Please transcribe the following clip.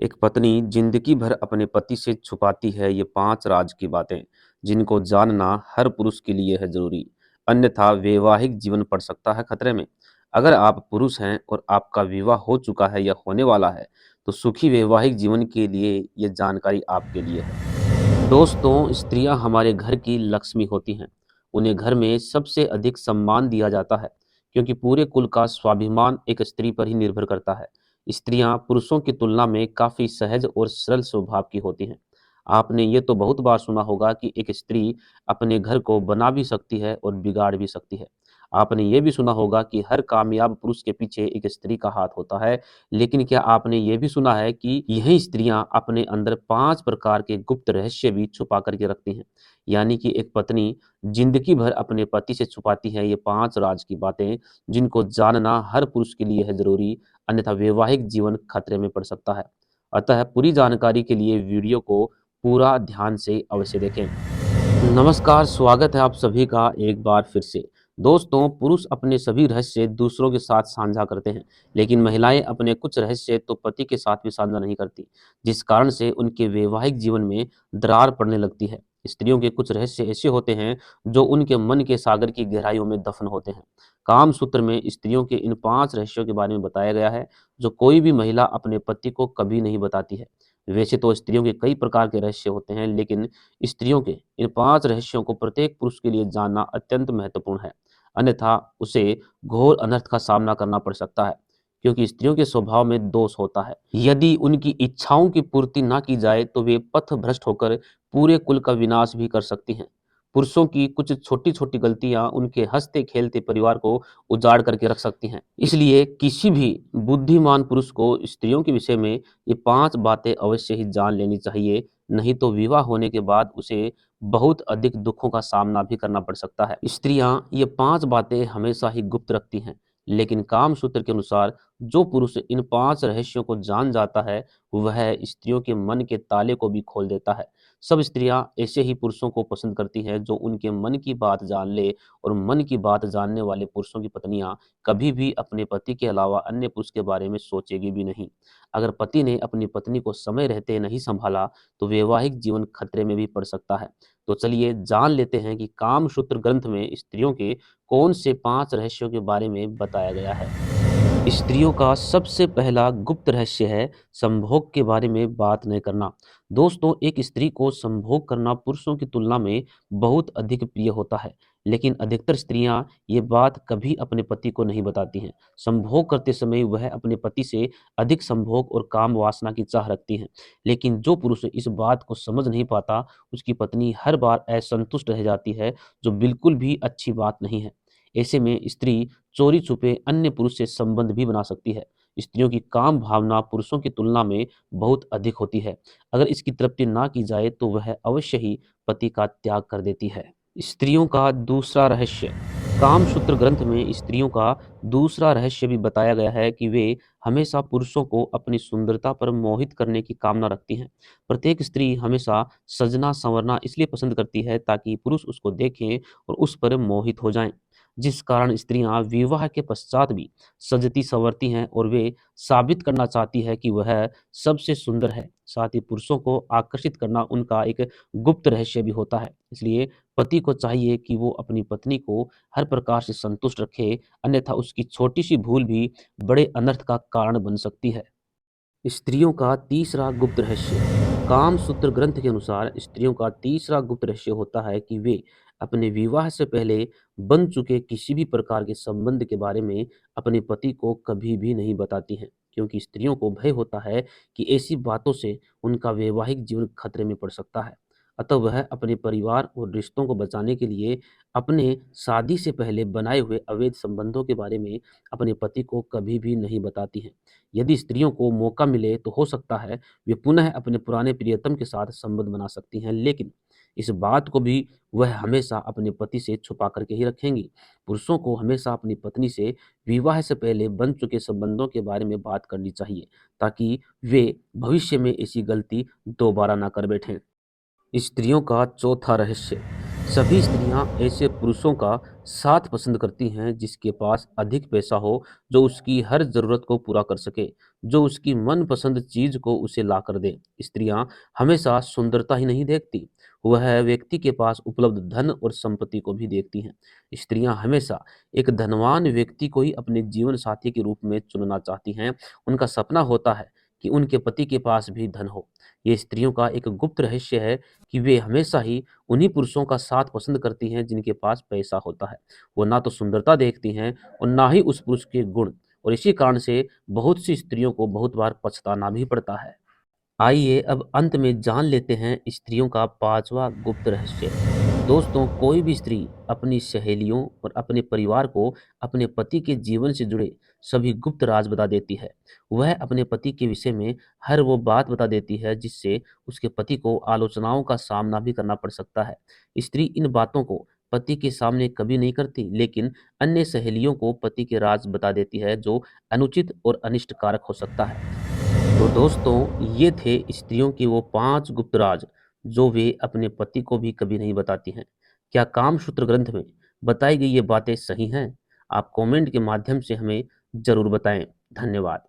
एक पत्नी जिंदगी भर अपने पति से छुपाती है ये 5 राज की बातें, जिनको जानना हर पुरुष के लिए है ज़रूरी, अन्यथा वैवाहिक जीवन पड़ सकता है खतरे में। अगर आप पुरुष हैं और आपका विवाह हो चुका है या होने वाला है, तो सुखी वैवाहिक जीवन के लिए ये जानकारी आपके लिए है। दोस्तों, स्त्रियां हमारे घर की लक्ष्मी होती हैं। उन्हें घर में सबसे अधिक सम्मान दिया जाता है, क्योंकि पूरे कुल का स्वाभिमान एक स्त्री पर ही निर्भर करता है। स्त्रियां पुरुषों की तुलना में काफ़ी सहज और सरल स्वभाव की होती हैं। आपने ये तो बहुत बार सुना होगा कि एक स्त्री अपने घर को बना भी सकती है और बिगाड़ भी सकती है। आपने ये भी सुना होगा कि हर कामयाब पुरुष के पीछे एक स्त्री का हाथ होता है। लेकिन क्या आपने ये भी सुना है कि यही स्त्रियां अपने अंदर 5 प्रकार के गुप्त रहस्य भी छुपा करके रखती हैं? यानी कि एक पत्नी जिंदगी भर अपने पति से छुपाती है ये 5 राज की बातें, जिनको जानना हर पुरुष के लिए है ज़रूरी, अन्यथा वैवाहिक जीवन खतरे में पड़ सकता है। अतः पूरी जानकारी के लिए वीडियो को पूरा ध्यान से अवश्य देखें। नमस्कार, स्वागत है आप सभी का एक बार फिर से। दोस्तों, पुरुष अपने सभी रहस्य दूसरों के साथ साझा करते हैं, लेकिन महिलाएं अपने कुछ रहस्य तो पति के साथ भी साझा नहीं करती, जिस कारण से उनके वैवाहिक जीवन में दरार पड़ने लगती है। स्त्रियों के कुछ रहस्य ऐसे होते हैं जो उनके मन के सागर की गहराइयों में दफन होते हैं। काम सूत्र में स्त्रियों के इन 5 रहस्यों के बारे में बताया गया है, जो कोई भी महिला अपने पति को कभी नहीं बताती है। वैसे तो स्त्रियों के कई प्रकार के रहस्य होते हैं, लेकिन स्त्रियों के इन 5 रहस्यों को प्रत्येक पुरुष के लिए जानना अत्यंत महत्वपूर्ण है, अन्यथा उसे घोर अनर्थ का सामना करना पड़ सकता है, क्योंकि स्त्रियों के स्वभाव में दोष होता है। यदि उनकी इच्छाओं की पूर्ति ना की जाए तो वे पथभ्रष्ट होकर पूरे कुल का विनाश भी कर सकती हैं। पुरुषों की कुछ छोटी-छोटी गलतियां उनके हँसते-खेलते परिवार को उजाड़ करके रख सकती हैं। इसलिए किसी भी बुद्धिमान पुरुष को स्त्रियों के विषय में ये 5 बातें अवश्य ही जान लेनी चाहिए, नहीं तो विवाह होने के बाद उसे बहुत अधिक दुखों का सामना भी करना पड़ सकता है। स्त्रियां ये 5 बातें हमेशा ही गुप्त रखती हैं, लेकिन काम सूत्र के अनुसार जो पुरुष इन 5 रहस्यों को जान जाता है, वह स्त्रियों के मन के ताले को भी खोल देता है। सब स्त्रियां ऐसे ही पुरुषों को पसंद करती हैं जो उनके मन की बात जान ले, और मन की बात जानने वाले पुरुषों की पत्नियां कभी भी अपने पति के अलावा अन्य पुरुष के बारे में सोचेगी भी नहीं। अगर पति ने अपनी पत्नी को समय रहते नहीं संभाला, तो वैवाहिक जीवन खतरे में भी पड़ सकता है। तो चलिए जान लेते हैं कि कामसूत्र ग्रंथ में स्त्रियों के कौन से 5 रहस्यों के बारे में बताया गया है। स्त्रियों का सबसे पहला गुप्त रहस्य है संभोग के बारे में बात नहीं करना। दोस्तों, एक स्त्री को संभोग करना पुरुषों की तुलना में बहुत अधिक प्रिय होता है, लेकिन अधिकतर स्त्रियां ये बात कभी अपने पति को नहीं बताती हैं। संभोग करते समय वह अपने पति से अधिक संभोग और काम वासना की चाह रखती हैं, लेकिन जो पुरुष इस बात को समझ नहीं पाता, उसकी पत्नी हर बार असंतुष्ट रह जाती है, जो बिल्कुल भी अच्छी बात नहीं है। ऐसे में स्त्री चोरी छुपे अन्य पुरुष से संबंध भी बना सकती है। स्त्रियों की काम भावना पुरुषों की तुलना में बहुत अधिक होती है। अगर इसकी तृप्ति ना की जाए तो वह अवश्य ही पति का त्याग कर देती है। स्त्रियों का दूसरा रहस्य। कामसूत्र ग्रंथ में स्त्रियों का दूसरा रहस्य भी बताया गया है कि वे हमेशा पुरुषों को अपनी सुंदरता पर मोहित करने की कामना रखती हैं। प्रत्येक स्त्री हमेशा सजना संवरना इसलिए पसंद करती है ताकि पुरुष उसको देखें और उस पर मोहित हो जाएं, जिस कारण स्त्रियां विवाह के पश्चात भी सजती संवरती हैं और वे साबित करना चाहती है कि वह सबसे सुंदर है। साथ ही पुरुषों को आकर्षित करना उनका एक गुप्त रहस्य भी होता है। इसलिए पति को चाहिए कि वो अपनी पत्नी को हर प्रकार से संतुष्ट रखे, अन्यथा उसकी छोटी सी भूल भी बड़े अनर्थ का कारण बन सकती है। स्त्रियों का तीसरा गुप्त रहस्य। कामसूत्र ग्रंथ के अनुसार स्त्रियों का तीसरा गुप्त रहस्य होता है कि वे अपने विवाह से पहले बन चुके किसी भी प्रकार के संबंध के बारे में अपने पति को कभी भी नहीं बताती हैं, क्योंकि स्त्रियों को भय होता है कि ऐसी बातों से उनका वैवाहिक जीवन खतरे में पड़ सकता है। अतः वह अपने परिवार और रिश्तों को बचाने के लिए अपने शादी से पहले बनाए हुए अवैध संबंधों के बारे में अपने पति को कभी भी नहीं बताती हैं। यदि स्त्रियों को मौका मिले तो हो सकता है वे पुनः अपने पुराने प्रियतम के साथ संबंध बना सकती हैं, लेकिन इस बात को भी वह हमेशा अपने पति से छुपा करके ही रखेंगी। पुरुषों को हमेशा अपनी पत्नी से विवाह से पहले बन चुके संबंधों के बारे में बात करनी चाहिए, ताकि वे भविष्य में ऐसी गलती दोबारा ना कर बैठें। स्त्रियों का चौथा रहस्य। सभी स्त्रियां ऐसे पुरुषों का साथ पसंद करती हैं जिसके पास अधिक पैसा हो, जो उसकी हर ज़रूरत को पूरा कर सके, जो उसकी मनपसंद चीज़ को उसे ला कर दे। स्त्रियां हमेशा सुंदरता ही नहीं देखती, वह व्यक्ति के पास उपलब्ध धन और संपत्ति को भी देखती हैं। स्त्रियां हमेशा एक धनवान व्यक्ति को ही अपने जीवन साथी के रूप में चुनना चाहती हैं। उनका सपना होता है कि उनके पति के पास भी धन हो। ये स्त्रियों का एक गुप्त रहस्य है कि वे हमेशा ही उन्हीं पुरुषों का साथ पसंद करती हैं जिनके पास पैसा होता है। वो ना तो सुंदरता देखती हैं और ना ही उस पुरुष के गुण, और इसी कारण से बहुत सी स्त्रियों को बहुत बार पछताना भी पड़ता है। आइए अब अंत में जान लेते हैं स्त्रियों का पांचवा गुप्त रहस्य। दोस्तों, कोई भी स्त्री अपनी सहेलियों और अपने परिवार को अपने पति के जीवन से जुड़े सभी गुप्त राज बता देती है। वह अपने पति के विषय में हर वो बात बता देती है जिससे उसके पति को आलोचनाओं का सामना भी करना पड़ सकता है। स्त्री इन बातों को पति के सामने कभी नहीं करती, लेकिन अन्य सहेलियों को पति के राज बता देती है जो अनुचित और अनिष्ट कारक हो सकता है। तो दोस्तों, ये थे स्त्रियों के वो 5 गुप्त राज जो वे अपने पति को भी कभी नहीं बताती हैं। क्या कामसूत्र ग्रंथ में बताई गई ये बातें सही हैं? आप कमेंट के माध्यम से हमें ज़रूर बताएँ। धन्यवाद।